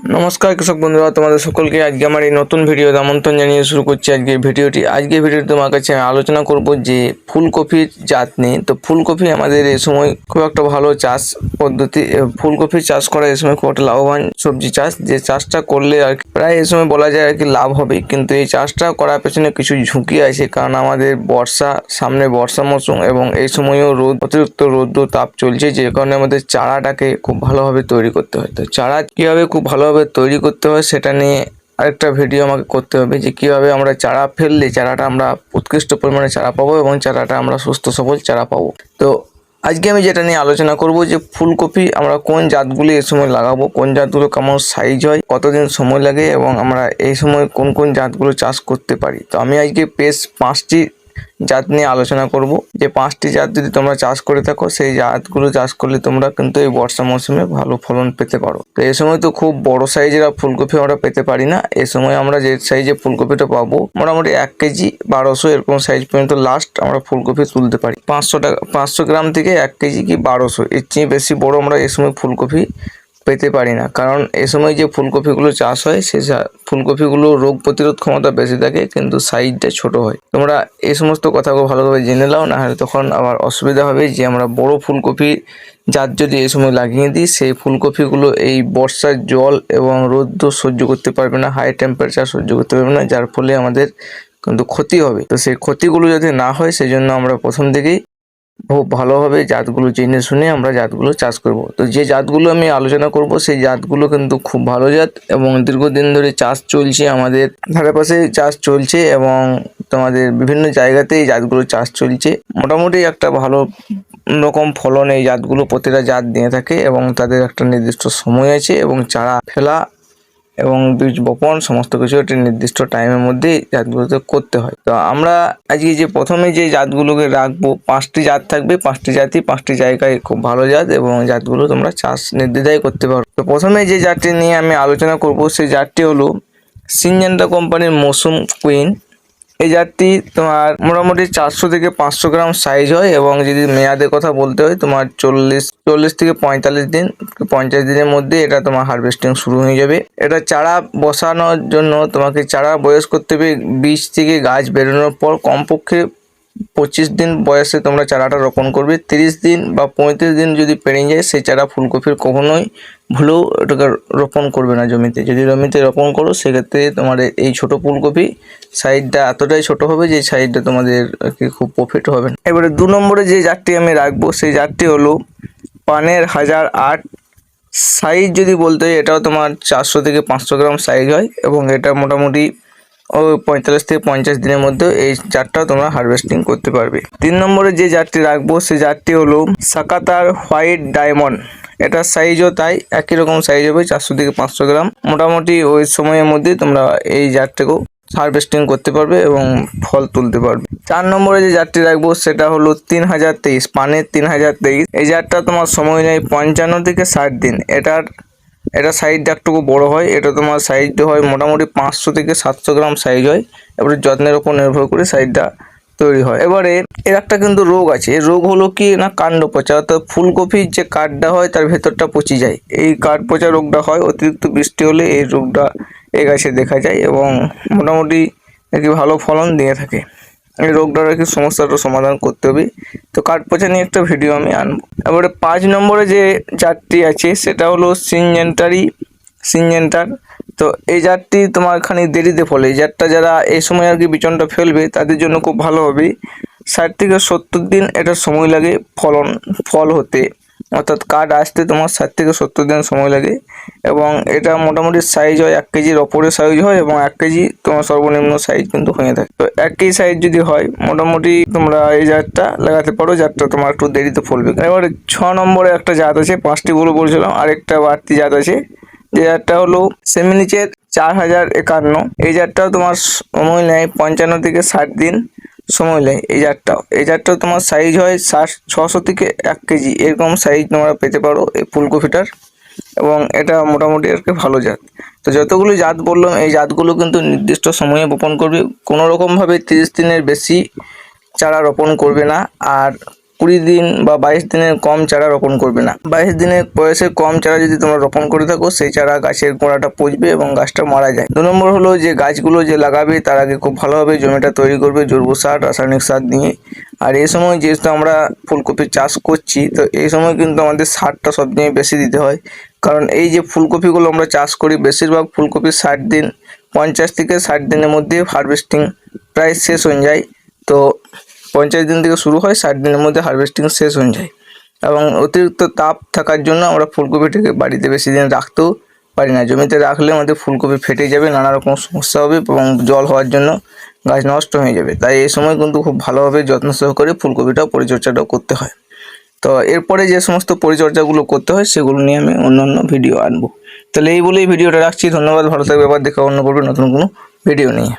नमस्कार कृषक बंधुरा तुम्हारे सकल के आज के हमारे नतून भिडियो आमंत्रण जानिए शुरू करছি আজকের ভিডিওটি। আজকের ভিডিওতে তোমার কাছে আমি আলোচনা করব যে ফুলকপির জাত নিয়ে। তো ফুলকপি আমাদের এই সময় খুব একটা ভালো চাষ পদ্ধতি, ফুলকপি চাষ করা এই সময় খুব একটা লাভবান সবজি চাষ, যে চাষটা করলে আর প্রায় এই সময় বলা যায় আর কি লাভ হবে। কিন্তু এই চাষটা করার পেছনে কিছু ঝুঁকি আছে, কারণ আমাদের সামনে বর্ষা মৌসুম এবং এই সময়ও অতিরিক্ত রৌদ্র তাপ চলছে, যে কারণে আমাদের চারাটাকে খুব ভালোভাবে তৈরি করতে হয়। তো চারা কিভাবে খুব ভালোভাবে তৈরি করতে হয় সেটা নিয়ে আরেকটা ভিডিও আমাকে করতে হবে, যে কিভাবে আমরা চারা ফেললে চারাটা আমরা উৎকৃষ্ট পরিমাণে চারা পাবো এবং চারাটা আমরা সুস্থ সবল চারা পাবো। তো আজকে আমি যেটা নিয়ে আলোচনা করব যে ফুলকপি আমরা কোন জাতগুলি এই সময় লাগাবো, কোন জাতগুলো কেমন সাইজ হয়, কতদিন সময় লাগে এবং আমরা এই সময় কোন কোন জাতগুলো চাষ করতে পারি। তো আমি আজকে বেশ 5টি জাত নিয়ে আলোচনা করব, যে 5টি জাত যদি তোমরা চাষ করে থাকো সেই জাতগুলো চাষ করলে তোমরা কিন্তু এই বর্ষা মৌসুমে ভালো ফলন পেতে পারো। তো এই সময় তো খুব বড় সাইজের ফুলকপি আমরা পেতে পারি না, এই সময় আমরা যে সাইজে ফুলকপিটা পাবো মোটামুটি 1 কেজি 1200 এরকম সাইজ পর্যন্ত লাস্ট আমরা ফুলকপি তুলতে পারি। 500 গ্রাম থেকে 1 কেজি কি 1200, এর চেয়ে বেশি বড় আমরা এই সময় ফুলকপি পেতে পারি না, কারণ এই সময় যে ফুলকপিগুলো চাষ হয় সেই ফুলকপিগুলো রোগ প্রতিরোধ ক্ষমতা বেশি থাকে কিন্তু সাইজটা ছোট হয়। তোমরা এই সমস্ত কথাগুলো ভালোভাবে জেনে নাও, না হলে তখন আবার অসুবিধা হবে। যে আমরা বড় ফুলকপি জাত যদি এই সময় লাগিয়ে দিই, সেই ফুলকপিগুলো এই বর্ষার জল এবং রৌদ্র সহ্য করতে পারবে না, হাই টেম্পারেচার সহ্য করতে পারবে না, যার ফলে আমাদের কিন্তু ক্ষতি হবে। তো সেই ক্ষতিগুলো যাতে না হয় সেই জন্য আমরা প্রথম থেকেই খুব ভালোভাবে জাতগুলো জেনে শুনে আমরা জাতগুলো চাষ করব। তো যে জাতগুলো আমি আলোচনা করব সেই জাতগুলো কিন্তু খুব ভালো জাত এবং দীর্ঘদিন ধরে চাষ চলছে, আমাদের ধারে পাশে চাষ চলছে এবং তোমাদের বিভিন্ন জায়গাতে এই জাতগুলো চাষ চলছে। মোটামুটি একটা ভালো রকম ফলন এই জাতগুলো প্রতিটা জাত দিয়ে থাকে এবং তাদের একটা নির্দিষ্ট সময় আছে এবং চারা ফেলা এবং বীজ বপন সমস্ত কিছু একটা নির্দিষ্ট টাইমের মধ্যে জাতগুলোতে করতে হয়। তো আমরা আজকে যে প্রথমে যে জাতগুলোকে রাখবো, 5টি জাত থাকবে, 5টি জাতই 5টি জায়গায় খুব ভালো জাত এবং জাতগুলো তোমরা চাষ নির্দ্বিধায় করতে পারো। তো প্রথমে যে জাতটি নিয়ে আমি আলোচনা করব সেই জাতটি হলো সিনজেন্টা কোম্পানির মৌসুম কুইন। এই জাতটি তোমার মোটামুটি 400 থেকে 500 গ্রাম সাইজ হয় এবং যদি মেয়াদের কথা বলতে হয় তোমার 40 থেকে 45 দিন, 50 দিনের মধ্যে এটা তোমার হারভেস্টিং শুরু হয়ে যাবে। এটা চারা বসানোর জন্য তোমাকে চারা বয়স করতে হবে, বীজ থেকে গাছ বেরোনোর পর কমপক্ষে 25 দিন বয়সে তোমরা চারাটা রোপণ করবে। 30 দিন বা 35 দিন যদি পেরিয়ে যায় সেই চারা ফুলকপির কখনোই ভুলেও এটাকে রোপণ করবে না জমিতে। যদি জমিতে রোপণ করো সেক্ষেত্রে তোমার এই ছোট ফুলকপি সাইজটা এতটাই ছোট হবে যে সাইজটা তোমাদের কি খুব প্রফিট হবে না। এবারে 2 নম্বরে যে জাতটি আমি রাখবো সেই জাতটি হলো পানের 1008। সাইজ যদি বলতে হয় এটাও তোমার 400 থেকে 500 গ্রাম সাইজ হয় এবং এটা মোটামুটি 45 থেকে 50 দিনের মধ্যে এই জাতটাও তোমরা হারভেস্টিং করতে পারবে। 3 নম্বরে যে জাতটি রাখবো সেই জাতটি হলো সাকাতার হোয়াইট ডায়মন্ড। এটার সাইজও তাই একই রকম সাইজ হবে, 400 থেকে 500 গ্রাম। মোটামুটি ওই সময়ের মধ্যে তোমরা এই জাতটাকেও হারভেস্টিং করতে পারবে এবং ফল তুলতে পারবে। 4 নম্বরে যে জাতটি রাখবো সেটা হলো 3023, পানের 3023। এই জাতটা তোমার সময় নেয় 55 থেকে 60 দিন। এটা সাইজটা একটু বড় হয়, এটা তোমার সাইজটা হয় মোটামুটি 500 থেকে 700 গ্রাম সাইজ হয়। এবারে যত্নের উপর নির্ভর করে সাইজটা তৈরি হয়। এবারে এর একটা কিন্তু রোগ আছে, এর রোগ হলো কি না কাণ্ড পচা, অর্থাৎ ফুলকপির যে কাঠটা হয় তার ভেতরটা পচে যায়। এই কাঠ পচা রোগটা হয় অতিরিক্ত বৃষ্টি হলে, এই রোগটা এই গাছে দেখা যায় এবং মোটামুটি একটি ভালো ফলন দিয়ে থাকে। এই রোগটার আর কি সমস্যাটা সমাধান করতে হবে। তো কাঠ পচা নিয়ে একটা ভিডিও আমি আনবো। এবারে 5 নম্বরে যে জাতটি আছে সেটা হলো সিনজেন্টার। তো এই জাতটি তোমার খানিক দেরিতে ফলে। এই জাতটা যারা এই সময় আর কি বিচনটা ফেলবে তাদের জন্য খুব ভালো হবে। 60 থেকে 70 দিন এটা সময় লাগে ফল হতে, অর্থাৎ কাঠ আসতে তোমার 60 থেকে 70 দিন সময় লাগে এবং এটা মোটামুটি সাইজ হয় 1 কেজির ওপরে সাইজ হয় এবং 1 কেজি তোমার সর্বনিম্ন সাইজ কিন্তু হয়ে থাকে। তো 1 কেজি সাইজ যদি হয় মোটামুটি তোমরা এই জাতটা লাগাতে পারো, জাতটা তোমার একটু দেরিতে ফলবে। এবারে 6 নম্বরে একটা জাত আছে, 5টি গুলো বলছিলাম, আরেকটা বাড়তি জাত আছে যে জাতটা হলো সেমিনিচের 4051। এই জাতটাও তোমার সময় নেয় 55 থেকে 60 দিন সময় নেয়। এই জাতটাও তোমার সাইজ হয় 600 থেকে 1 কেজি এরকম সাইজ তোমরা পেতে পারো এই ফুলকপিটার এবং এটা মোটামুটি আর কি ভালো জাত। তো যতগুলো জাত বললাম এই জাতগুলো কিন্তু নির্দিষ্ট সময়ে বপন করবে, কোনো রকমভাবে 30 দিনের বেশি চারা রোপণ করবে না। আর 20 দিন বা 22 দিনের কম চারা রোপণ করবে না। 22 দিনের বয়সের কম চারা যদি তোমরা রোপণ করে থাকো, সেই চারা গাছের গোড়াটা পচবে এবং গাছটা মারা যায়। 2 নম্বর হলো যে গাছগুলো যে লাগাবে তার আগে খুব ভালোভাবে জমিটা তৈরি করবে জৈব সার, রাসায়নিক সার দিয়ে। আর এই সময় যেহেতু আমরা ফুলকপির চাষ করছি, তো এই সময় কিন্তু আমাদের সারটা সবথেকে বেশি দিতে হয়। কারণ এই যে ফুলকপিগুলো আমরা চাষ করি, বেশিরভাগ ফুলকপি 60 দিন, 50 থেকে 60 দিনের মধ্যে হারভেস্টিং প্রায় শেষ হয়ে যায়। তো 50 দিন থেকে শুরু হয়, 60 দিনের মধ্যে হারভেস্টিং শেষ হয়ে যায়। এবং অতিরিক্ত তাপ থাকার জন্য আমরা ফুলকপিটাকে বাড়িতে বেশি দিন রাখতেও পারি না। জমিতে রাখলে আমাদের ফুলকপি ফেটে যাবে, নানা রকম সমস্যা হবে এবং জল হওয়ার জন্য গাছ নষ্ট হয়ে যাবে। তাই এই সময় কিন্তু খুব ভালোভাবে যত্ন সহকারে ফুলকপিটা পরিচর্যাটাও করতে হয়। তো এরপরে যে সমস্ত পরিচর্যাগুলো করতে হয় সেগুলো নিয়ে আমি অন্যান্য ভিডিও আনবো। তাহলে এই বলেই ভিডিওটা রাখছি। ধন্যবাদ, ভালো থাকবে। আবার দেখা অন্য পর্বে নতুন কোনো ভিডিও নিয়ে।